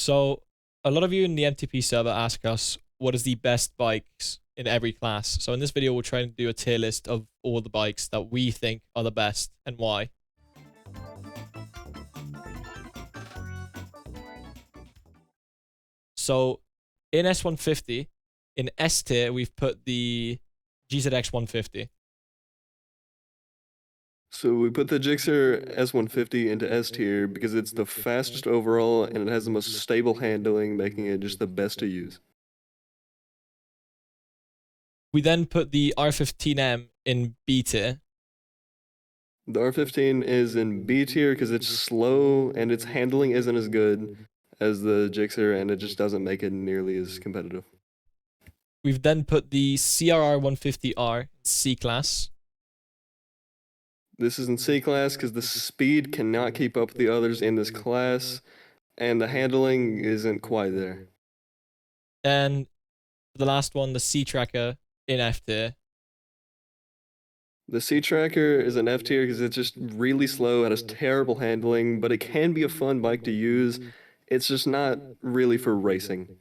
So, a lot of you in the MTP server ask us what is the best bikes in every class. So in this video, we'll try and do a tier list of all the bikes that we think are the best and why. So in S150, in S tier, we've put the GZX 150. So we put the Gixxer S150 into S tier because it's the fastest overall and it has the most stable handling, making it just the best to use. We then put the R15M in B tier. The R15 is in B tier because it's slow and its handling isn't as good as the Gixxer and it just doesn't make it nearly as competitive. We've then put the CRR 150R in C class. This is in C class because the speed cannot keep up with the others in this class and the handling isn't quite there. And the last one, the C Tracker in F tier. The C Tracker is an F tier because it's just really slow, it has terrible handling, but it can be a fun bike to use. It's just not really for racing.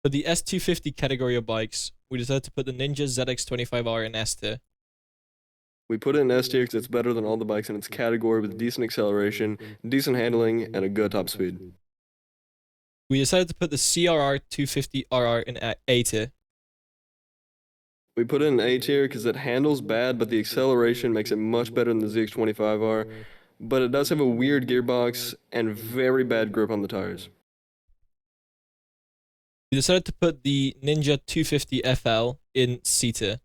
For the S250 category of bikes, we decided to put the Ninja ZX25R in S tier. We put it in S tier because it's better than all the bikes in its category with decent acceleration, decent handling, and a good top speed. We decided to put the CRR 250RR in A tier. We put it in A tier because it handles bad, but the acceleration makes it much better than the ZX25R, but it does have a weird gearbox and very bad grip on the tires. We decided to put the Ninja 250 FL in C tier.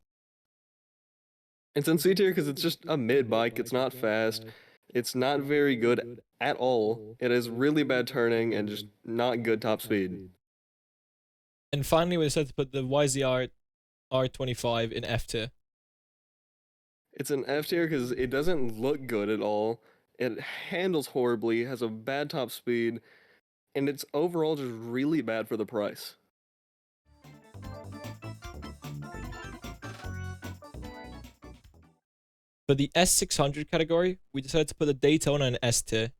It's in C tier because it's just a mid bike, it's not fast, it's not very good at all, it has really bad turning and just not good top speed. And finally, we decided to put the YZR R25 in F tier. It's an F tier because it doesn't look good at all, it handles horribly, has a bad top speed, and it's overall just really bad for the price. For the S600 category, we decided to put the Daytona in S tier.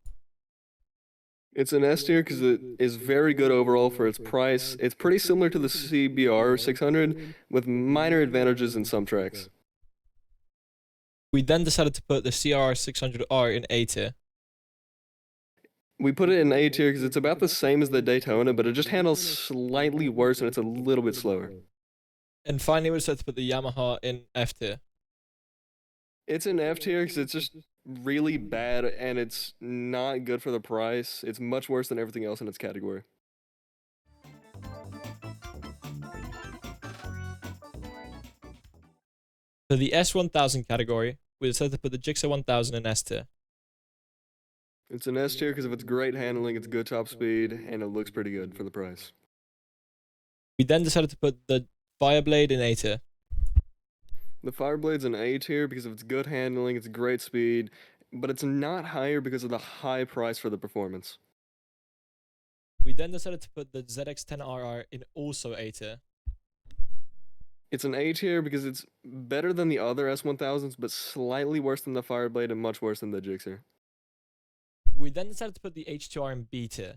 It's an S tier because it is very good overall for its price. It's pretty similar to the CBR 600 with minor advantages in some tracks. We then decided to put the CRR 600R in A tier. We put it in A tier because it's about the same as the Daytona, but it just handles slightly worse and it's a little bit slower. And finally, we decided to put the Yamaha in F tier. It's an F tier because it's just really bad and it's not good for the price. It's much worse than everything else in its category. For the S1000 category, we decided to put the Gixxer 1000 in S tier. It's an S tier because of its great handling, its good top speed, and it looks pretty good for the price. We then decided to put the Fireblade in A tier. The Fireblade's an A tier because of its good handling, its great speed, but it's not higher because of the high price for the performance. We then decided to put the ZX10RR in also A tier. It's an A tier because it's better than the other S1000s, but slightly worse than the Fireblade and much worse than the Gixxer. We then decided to put the H2R in B tier.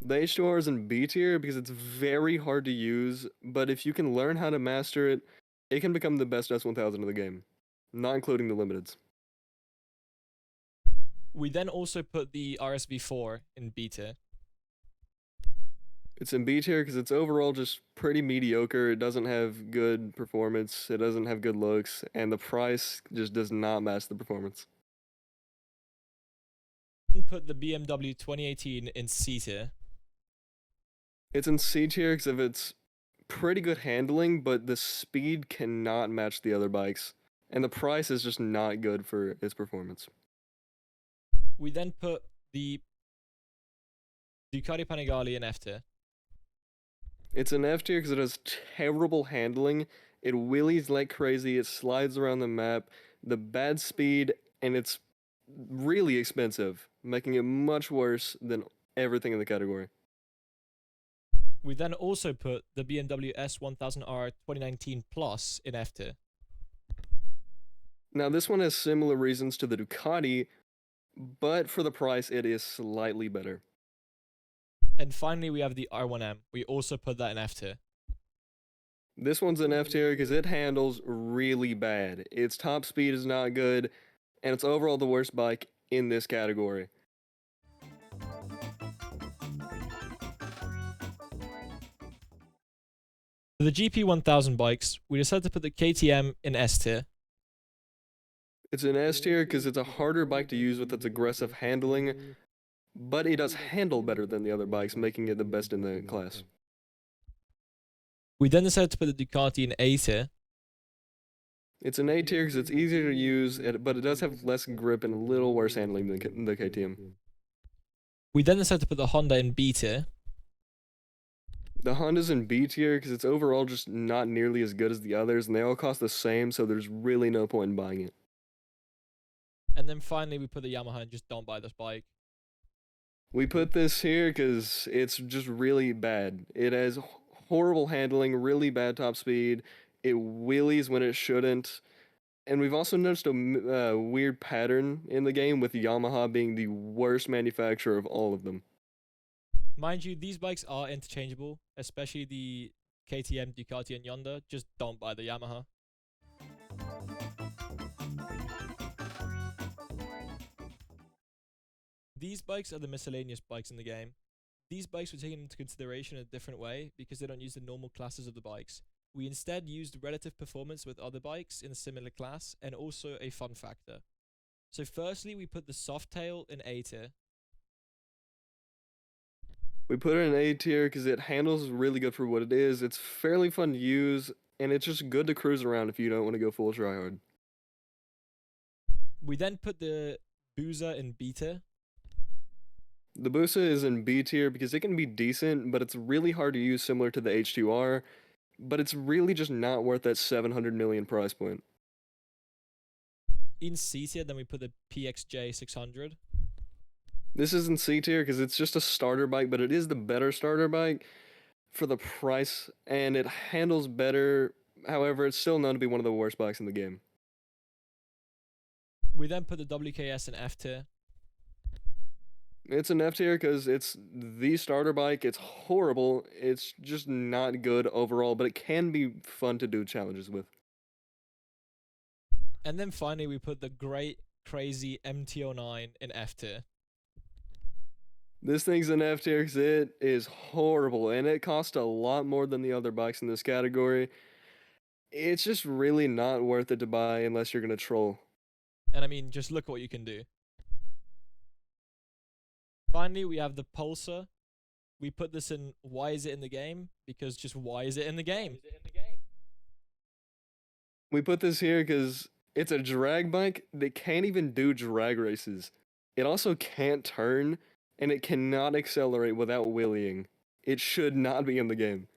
The H2R is in B tier because it's very hard to use, but if you can learn how to master it, it can become the best S1000 in the game, not including the limiteds. We then also put the RSV4 in B tier. It's in B tier because it's overall just pretty mediocre. It doesn't have good performance, it doesn't have good looks, and the price just does not match the performance. And put the BMW 2018 in C tier. It's in C tier because of its pretty good handling, but the speed cannot match the other bikes, and the price is just not good for its performance. We then put the Ducati Panigale in F tier. It's an F tier because it has terrible handling, it wheelies like crazy, it slides around the map, the bad speed, and it's really expensive, making it much worse than everything in the category. We then also put the BMW S1000R 2019 Plus in F tier. Now, this one has similar reasons to the Ducati, but for the price, it is slightly better. And finally, we have the R1M. We also put that in F tier. This one's an F tier because it handles really bad. Its top speed is not good, and it's overall the worst bike in this category. For the GP1000 bikes, we decided to put the KTM in S tier. It's an S tier because it's a harder bike to use with its aggressive handling, but it does handle better than the other bikes, making it the best in the class. We then decided to put the Ducati in A tier. It's an A tier because it's easier to use, but it does have less grip and a little worse handling than the KTM. We then decided to put the Honda in B tier. The Honda's in B tier because it's overall just not nearly as good as the others, and they all cost the same, so there's really no point in buying it. And then finally, we put the Yamaha and just don't buy this bike. We put this here because it's just really bad. It has horrible handling, really bad top speed. It wheelies when it shouldn't. And we've also noticed a weird pattern in the game with Yamaha being the worst manufacturer of all of them. Mind you, these bikes are interchangeable, especially the KTM, Ducati, and Honda. Just don't buy the Yamaha. These bikes are the miscellaneous bikes in the game. These bikes were taken into consideration in a different way because they don't use the normal classes of the bikes. We instead used relative performance with other bikes in a similar class and also a fun factor. So firstly, we put the Softail in A tier. We put it in A tier because it handles really good for what it is. It's fairly fun to use, and it's just good to cruise around if you don't want to go full tryhard. We then put the Boozer in B tier. The Busa is in B tier because it can be decent, but it's really hard to use, similar to the H2R. But it's really just not worth that 700 million price point. In C tier, then we put the PXJ 600. This is in C tier because it's just a starter bike, but it is the better starter bike for the price, and it handles better. However, it's still known to be one of the worst bikes in the game. We then put the WKS in F tier. It's an F tier because it's the starter bike. It's horrible. It's just not good overall, but it can be fun to do challenges with. And then finally, we put the great, crazy MT09 in F tier. This thing's an F tier because it is horrible, and it costs a lot more than the other bikes in this category. It's just really not worth it to buy unless you're going to troll. And I mean, just look at what you can do. Finally, we have the Pulsar. We put this in why is it in the game? Because just why is it in the game? We put this here because it's a drag bike that can't even do drag races. It also can't turn, and it cannot accelerate without wheeling. It should not be in the game.